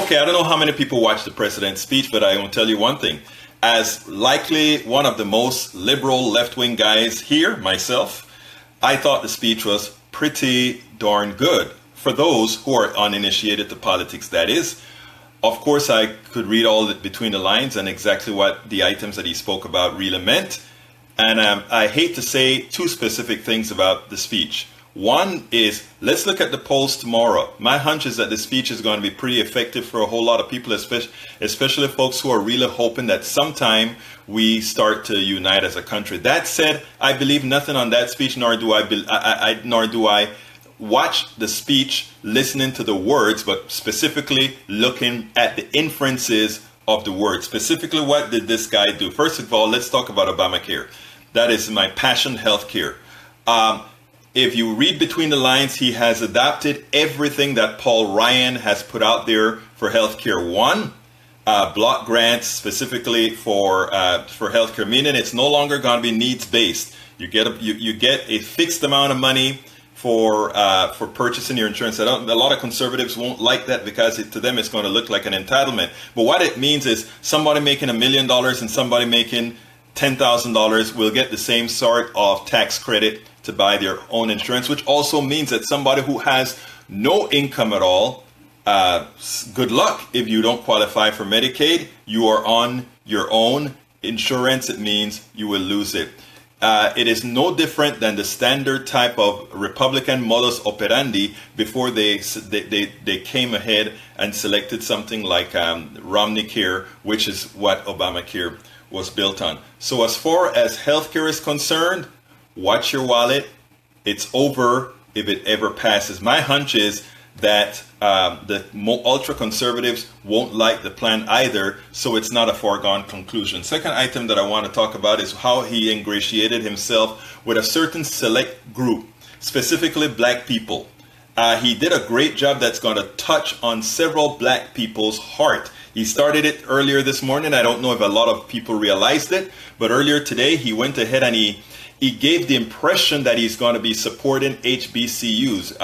Okay, I don't know how many people watched the president's speech, but I will tell you one thing. As likely one of the most liberal left-wing guys here, myself, I thought the speech was pretty darn good. For those who are uninitiated to politics, that is. Of course, I could read all between the lines and exactly what the items that he spoke about really meant. And I hate to say two specific things about the speech. One is, let's look at the polls tomorrow. My hunch is that the speech is going to be pretty effective for a whole lot of people, especially folks who are really hoping that sometime we start to unite as a country. That said, I believe nothing on that speech, nor do I watch the speech listening to the words, but specifically looking at the inferences of the words. Specifically, what did this guy do? First of all, let's talk about Obamacare. That is my passion, healthcare. If you read between the lines, he has adopted everything that Paul Ryan has put out there for healthcare. One, block grants specifically for healthcare, meaning it's no longer going to be needs based. You get a fixed amount of money for purchasing your insurance. A lot of conservatives won't like that because to them it's going to look like an entitlement. But what it means is somebody making $1 million and somebody making $10,000 will get the same sort of tax credit to buy their own insurance, which also means that somebody who has no income at all, good luck if you don't qualify for Medicaid. You are on your own insurance. It means you will lose it. It is no different than the standard type of Republican modus operandi before they came ahead and selected something like Romney Care, which is what Obamacare was built on. So as far as healthcare is concerned, watch your wallet. It's over if it ever passes. My hunch is that the ultra conservatives won't like the plan either, so it's not a foregone conclusion. Second item that I want to talk about is how he ingratiated himself with a certain select group, specifically black people. He did a great job that's going to touch on several black people's heart. He started it earlier this morning. I don't know if a lot of people realized it, but earlier today he went ahead and he gave the impression that he's going to be supporting HBCUs,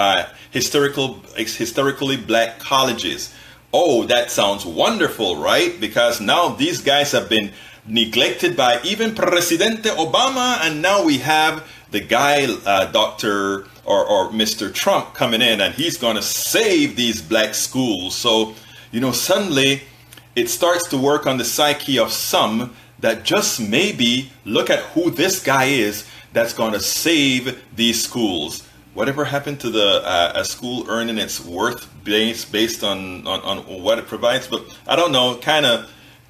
historically black colleges. Oh, that sounds wonderful, right? Because now these guys have been neglected by even Presidente Obama, and now we have the guy, Dr. or Mr. Trump coming in, and he's going to save these black schools. So, suddenly it starts to work on the psyche of some that just maybe look at who this guy is that's going to save these schools. Whatever happened to a school earning its worth based on what it provides? But I don't know, kind of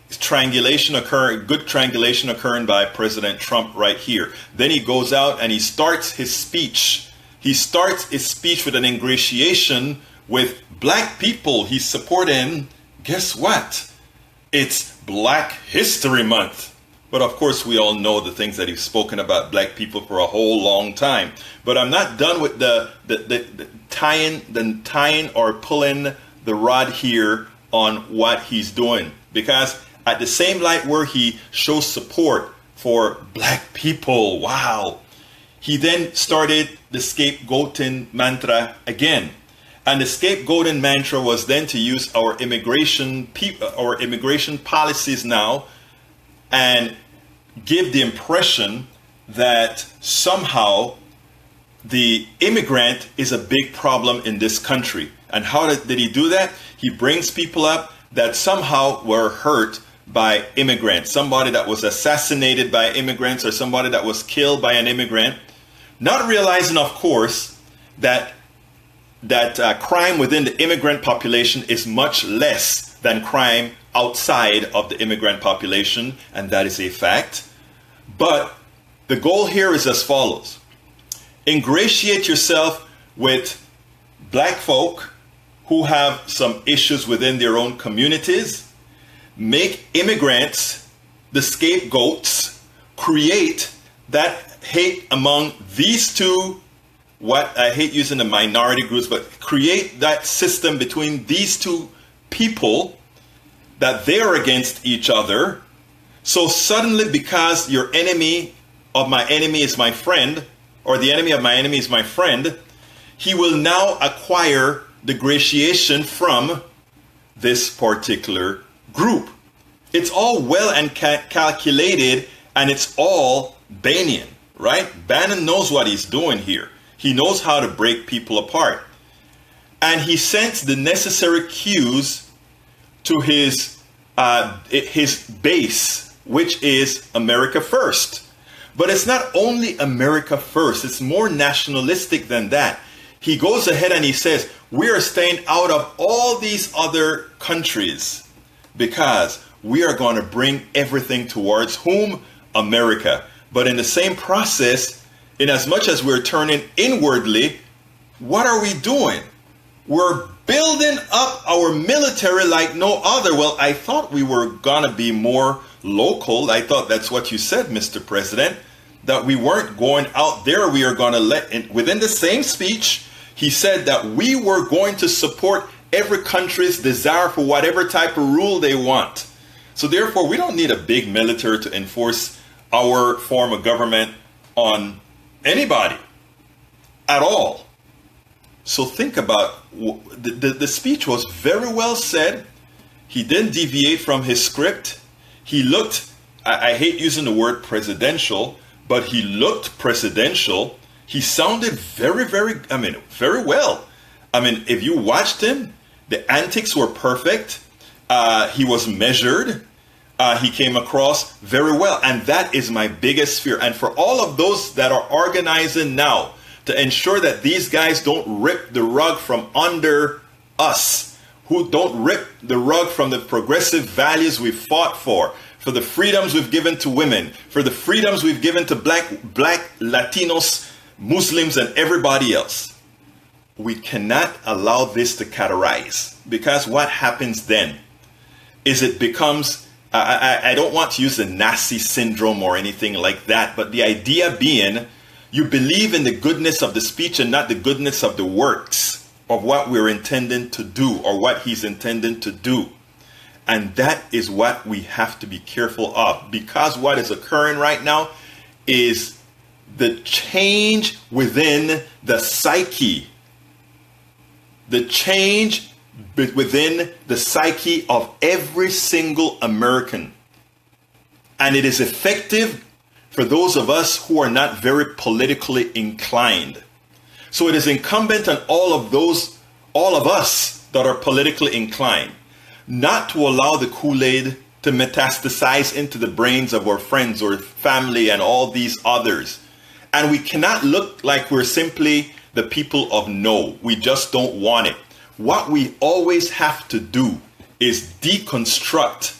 good triangulation occurring by President Trump right here. Then he goes out and he starts his speech. He starts his speech with an ingratiation with black people he's supporting. Guess what? It's Black History Month. But of course, we all know the things that he's spoken about black people for a whole long time. But I'm not done with the tying or pulling the rod here on what he's doing. Because at the same light where he shows support for black people, wow, he then started the scapegoating mantra again. And the scapegoating mantra was then to use our immigration policies now and give the impression that somehow the immigrant is a big problem in this country. And how did he do that? He brings people up that somehow were hurt by immigrants, somebody that was assassinated by immigrants or somebody that was killed by an immigrant, not realizing, of course, that crime within the immigrant population is much less than crime outside of the immigrant population, and that is a fact. But the goal here is as follows. Ingratiate yourself with black folk who have some issues within their own communities. Make immigrants the scapegoats. Create that hate among these two, what I hate using the minority groups, but create that system between these two people that they're against each other. So suddenly, because your enemy of my enemy is my friend, or the enemy of my enemy is my friend, he will now acquire the gratiation from this particular group. It's all well and calculated, and it's all Bannon, right? Bannon knows what he's doing here. He knows how to break people apart. And he sends the necessary cues to his base, which is America first. But it's not only America first, it's more nationalistic than that. He goes ahead and he says, we are staying out of all these other countries because we are going to bring everything towards whom? America. But in the same process, in as much as we're turning inwardly, what are we doing? We're building up our military like no other. Well, I thought we were going to be more local. I thought that's what you said, Mr. President, that we weren't going out there. We are going to within the same speech, he said that we were going to support every country's desire for whatever type of rule they want. So therefore, we don't need a big military to enforce our form of government on anybody at all. So think about, the speech was very well said. He didn't deviate from his script. He looked, I hate using the word presidential, but he looked presidential. He sounded very well. If you watched him, the antics were perfect. He was measured. He came across very well. And that is my biggest fear. And for all of those that are organizing now to ensure that these guys don't rip the rug from under us, who don't rip the rug from the progressive values we've fought for the freedoms we've given to women, for the freedoms we've given to black Latinos, Muslims, and everybody else. We cannot allow this to categorize, because what happens then is it becomes, I don't want to use the Nazi syndrome or anything like that, but the idea being you believe in the goodness of the speech and not the goodness of the works of what we're intending to do or what he's intending to do. And that is what we have to be careful of, because what is occurring right now is the change within the psyche, the change within the psyche of every single American. And it is effective for those of us who are not very politically inclined. So it is incumbent on all of us that are politically inclined, not to allow the Kool-Aid to metastasize into the brains of our friends or family and all these others. And we cannot look like we're simply the people of no. We just don't want it. What we always have to do is deconstruct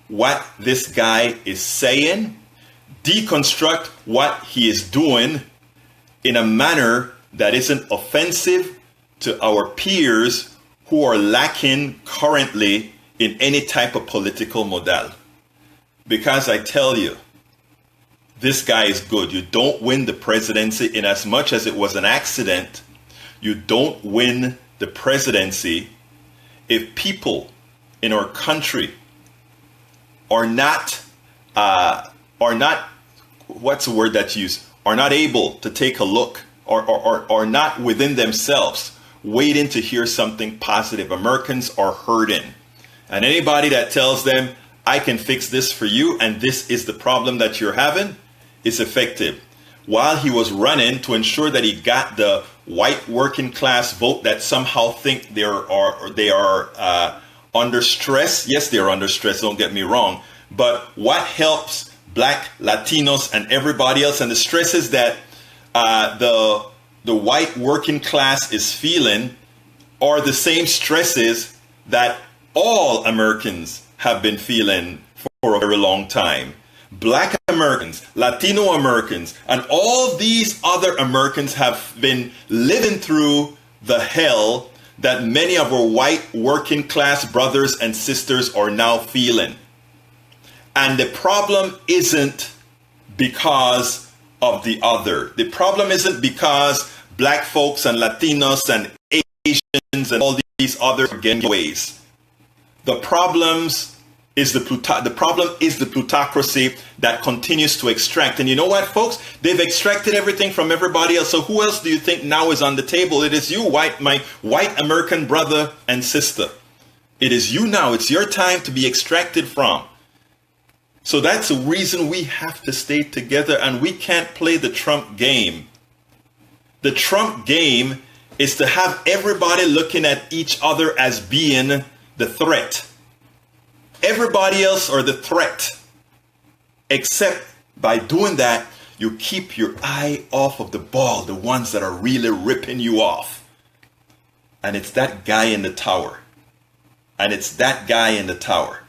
what this guy is saying, deconstruct what he is doing in a manner that isn't offensive to our peers who are lacking currently in any type of political model. Because I tell you, this guy is good. You don't win the presidency in as much as it was an accident. You don't win the presidency if people in our country are not, what's the word that's used? Are not able to take a look or not within themselves waiting to hear something positive. Americans are hurting. And anybody that tells them, I can fix this for you and this is the problem that you're having, is effective. While he was running to ensure that he got the white working class vote that somehow think they are under stress. Yes, they are under stress, don't get me wrong. But what helps black Latinos and everybody else, and the stresses that the white working class is feeling are the same stresses that all Americans have been feeling for a very long time. Black Americans, Latino Americans, and all these other Americans have been living through the hell that many of our white working class brothers and sisters are now feeling. And the problem isn't because of the other. The problem isn't because black folks and Latinos and Asians and all these other ways. The problem is the plutocracy that continues to extract. And you know what, folks? They've extracted everything from everybody else. So who else do you think now is on the table? It is you, my white American brother and sister. It is you now. It's your time to be extracted from. So that's the reason we have to stay together, and we can't play the Trump game. The Trump game is to have everybody looking at each other as being the threat. Everybody else are the threat. Except by doing that, you keep your eye off of the ball, the ones that are really ripping you off. And it's that guy in the tower. And it's that guy in the tower.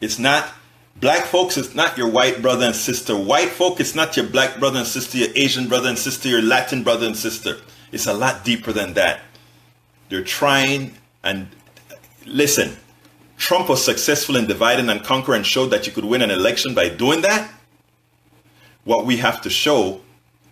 It's not black folks, it's not your white brother and sister. White folk, it's not your black brother and sister, your Asian brother and sister, your Latin brother and sister. It's a lot deeper than that. They're trying, and listen, Trump was successful in divide and conquer and showed that you could win an election by doing that. What we have to show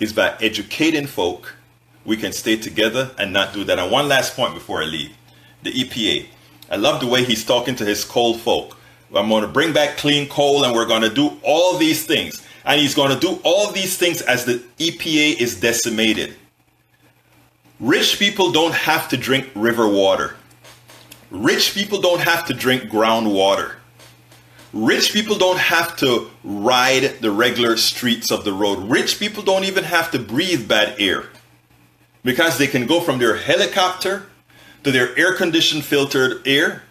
is by educating folk, we can stay together and not do that. And one last point before I leave, the EPA. I love the way he's talking to his coal folk. I'm going to bring back clean coal, and we're going to do all these things. And he's going to do all these things as the EPA is decimated. Rich people don't have to drink river water. Rich people don't have to drink groundwater. Rich people don't have to ride the regular streets of the road. Rich people don't even have to breathe bad air, because they can go from their helicopter to their air-conditioned filtered air,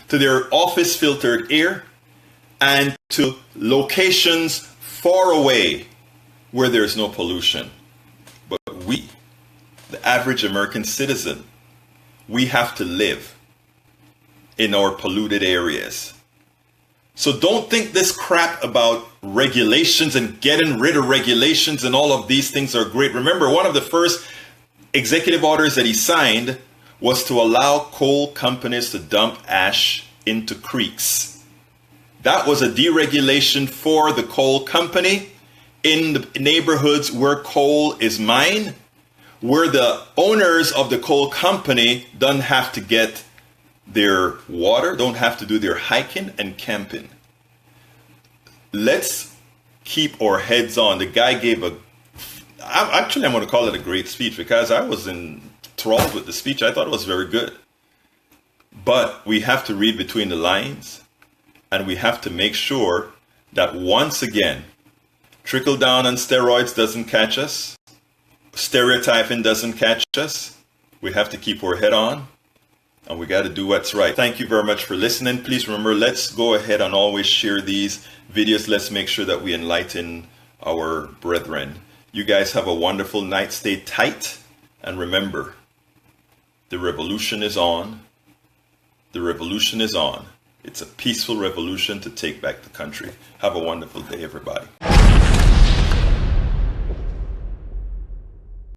to their office filtered air, and to locations far away where there's no pollution. But we, the average American citizen, we have to live in our polluted areas. So don't think this crap about regulations and getting rid of regulations and all of these things are great. Remember, one of the first executive orders that he signed was to allow coal companies to dump ash into creeks. That was a deregulation for the coal company in the neighborhoods where coal is mined, where the owners of the coal company don't have to get their water, don't have to do their hiking and camping. Let's keep our heads on. The guy gave I'm going to call it a great speech, because I was enthralled with the speech. I thought it was very good. But we have to read between the lines, and we have to make sure that once again, trickle down on steroids doesn't catch us. Stereotyping doesn't catch us. We have to keep our head on, and we got to do what's right. Thank you very much for listening. Please remember, let's go ahead and always share these videos. Let's make sure that we enlighten our brethren. You guys have a wonderful night. Stay tight. And remember, the revolution is on. The revolution is on. It's a peaceful revolution to take back the country. Have a wonderful day, everybody.